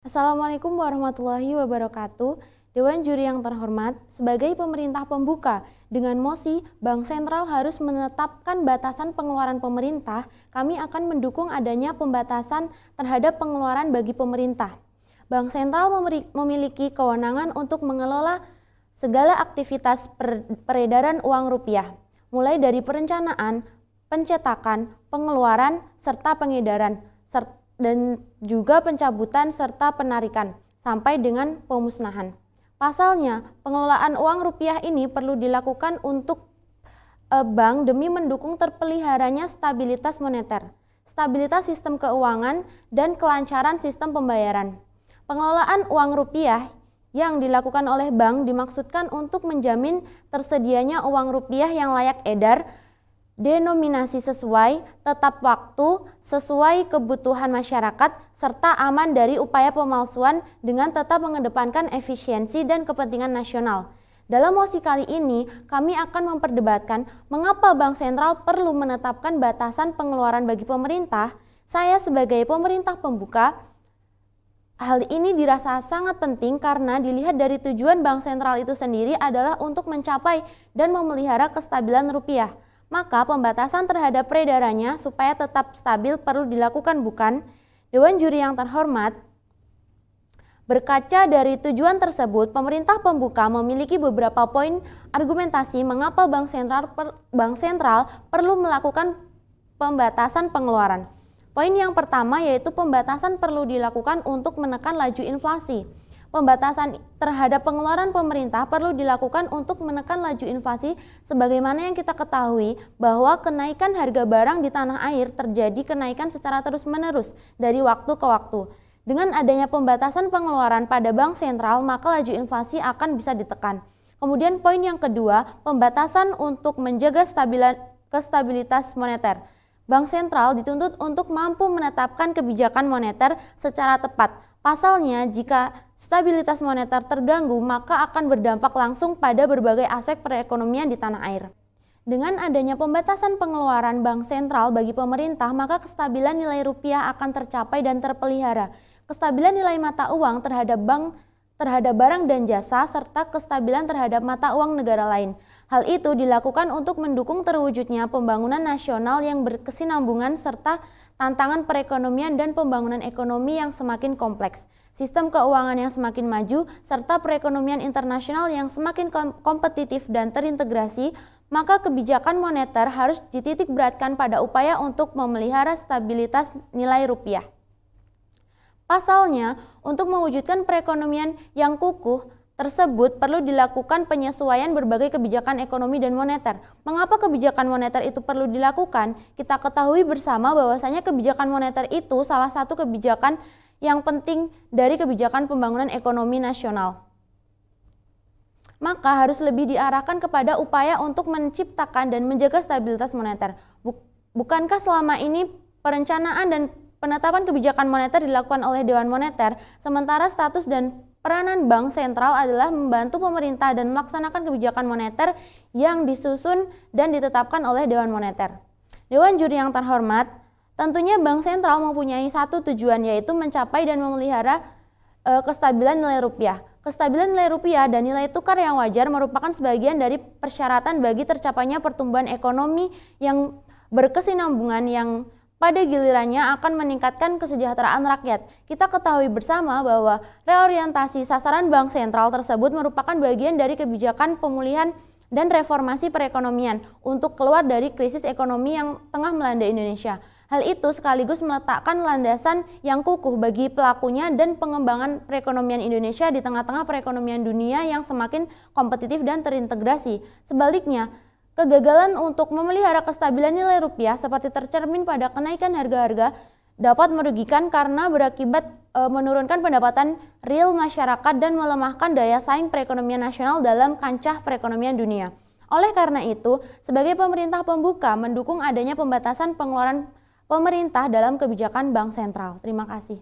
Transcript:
Assalamualaikum warahmatullahi wabarakatuh. Dewan Juri yang terhormat, sebagai pemerintah pembuka, dengan mosi Bank Sentral harus menetapkan batasan pengeluaran pemerintah, kami akan mendukung adanya pembatasan terhadap pengeluaran bagi pemerintah. Bank Sentral memiliki kewenangan untuk mengelola segala aktivitas peredaran uang rupiah, mulai dari perencanaan, pencetakan, pengeluaran, serta pengedaran, dan juga pencabutan serta penarikan, sampai dengan pemusnahan. Pasalnya, pengelolaan uang rupiah ini perlu dilakukan untuk bank demi mendukung terpeliharanya stabilitas moneter, stabilitas sistem keuangan, dan kelancaran sistem pembayaran. Pengelolaan uang rupiah yang dilakukan oleh bank dimaksudkan untuk menjamin tersedianya uang rupiah yang layak edar, denominasi sesuai, tepat waktu, sesuai kebutuhan masyarakat, serta aman dari upaya pemalsuan dengan tetap mengedepankan efisiensi dan kepentingan nasional. Dalam mosi kali ini, kami akan memperdebatkan mengapa Bank Sentral perlu menetapkan batasan pengeluaran bagi pemerintah. Saya sebagai pemerintah pembuka, hal ini dirasa sangat penting karena dilihat dari tujuan Bank Sentral itu sendiri adalah untuk mencapai dan memelihara kestabilan rupiah. Maka pembatasan terhadap peredarannya supaya tetap stabil perlu dilakukan, bukan? Dewan Juri yang terhormat, berkaca dari tujuan tersebut, pemerintah pembuka memiliki beberapa poin argumentasi mengapa Bank Sentral perlu melakukan pembatasan pengeluaran. Poin yang pertama yaitu pembatasan perlu dilakukan untuk menekan laju inflasi. Pembatasan terhadap pengeluaran pemerintah perlu dilakukan untuk menekan laju inflasi sebagaimana yang kita ketahui bahwa kenaikan harga barang di tanah air terjadi kenaikan secara terus-menerus dari waktu ke waktu. Dengan adanya pembatasan pengeluaran pada Bank Sentral, maka laju inflasi akan bisa ditekan. Kemudian poin yang kedua, pembatasan untuk menjaga stabilitas moneter. Bank Sentral dituntut untuk mampu menetapkan kebijakan moneter secara tepat. Pasalnya, jika stabilitas moneter terganggu, maka akan berdampak langsung pada berbagai aspek perekonomian di tanah air. Dengan adanya pembatasan pengeluaran Bank Sentral bagi pemerintah, maka kestabilan nilai rupiah akan tercapai dan terpelihara. Kestabilan nilai mata uang terhadap barang dan jasa, serta kestabilan terhadap mata uang negara lain. Hal itu dilakukan untuk mendukung terwujudnya pembangunan nasional yang berkesinambungan serta tantangan perekonomian dan pembangunan ekonomi yang semakin kompleks, sistem keuangan yang semakin maju, serta perekonomian internasional yang semakin kompetitif dan terintegrasi, maka kebijakan moneter harus dititik beratkan pada upaya untuk memelihara stabilitas nilai rupiah. Pasalnya, untuk mewujudkan perekonomian yang kukuh tersebut perlu dilakukan penyesuaian berbagai kebijakan ekonomi dan moneter. Mengapa kebijakan moneter itu perlu dilakukan? Kita ketahui bersama bahwasanya kebijakan moneter itu salah satu kebijakan yang penting dari kebijakan pembangunan ekonomi nasional. Maka harus lebih diarahkan kepada upaya untuk menciptakan dan menjaga stabilitas moneter. Bukankah selama ini perencanaan dan penetapan kebijakan moneter dilakukan oleh Dewan Moneter, sementara status dan peranan Bank Sentral adalah membantu pemerintah dan melaksanakan kebijakan moneter yang disusun dan ditetapkan oleh Dewan Moneter. Dewan Juri yang terhormat, tentunya Bank Sentral mempunyai satu tujuan, yaitu mencapai dan memelihara kestabilan nilai rupiah. Kestabilan nilai rupiah dan nilai tukar yang wajar merupakan sebagian dari persyaratan bagi tercapainya pertumbuhan ekonomi yang berkesinambungan yang pada gilirannya akan meningkatkan kesejahteraan rakyat. Kita ketahui bersama bahwa reorientasi sasaran Bank Sentral tersebut merupakan bagian dari kebijakan pemulihan dan reformasi perekonomian untuk keluar dari krisis ekonomi yang tengah melanda Indonesia. Hal itu sekaligus meletakkan landasan yang kukuh bagi pelakunya dan pengembangan perekonomian Indonesia di tengah-tengah perekonomian dunia yang semakin kompetitif dan terintegrasi. Sebaliknya, kegagalan untuk memelihara kestabilan nilai rupiah seperti tercermin pada kenaikan harga-harga dapat merugikan karena berakibat menurunkan pendapatan real masyarakat dan melemahkan daya saing perekonomian nasional dalam kancah perekonomian dunia. Oleh karena itu, sebagai pemerintah pembuka mendukung adanya pembatasan pengeluaran pemerintah dalam kebijakan Bank Sentral. Terima kasih.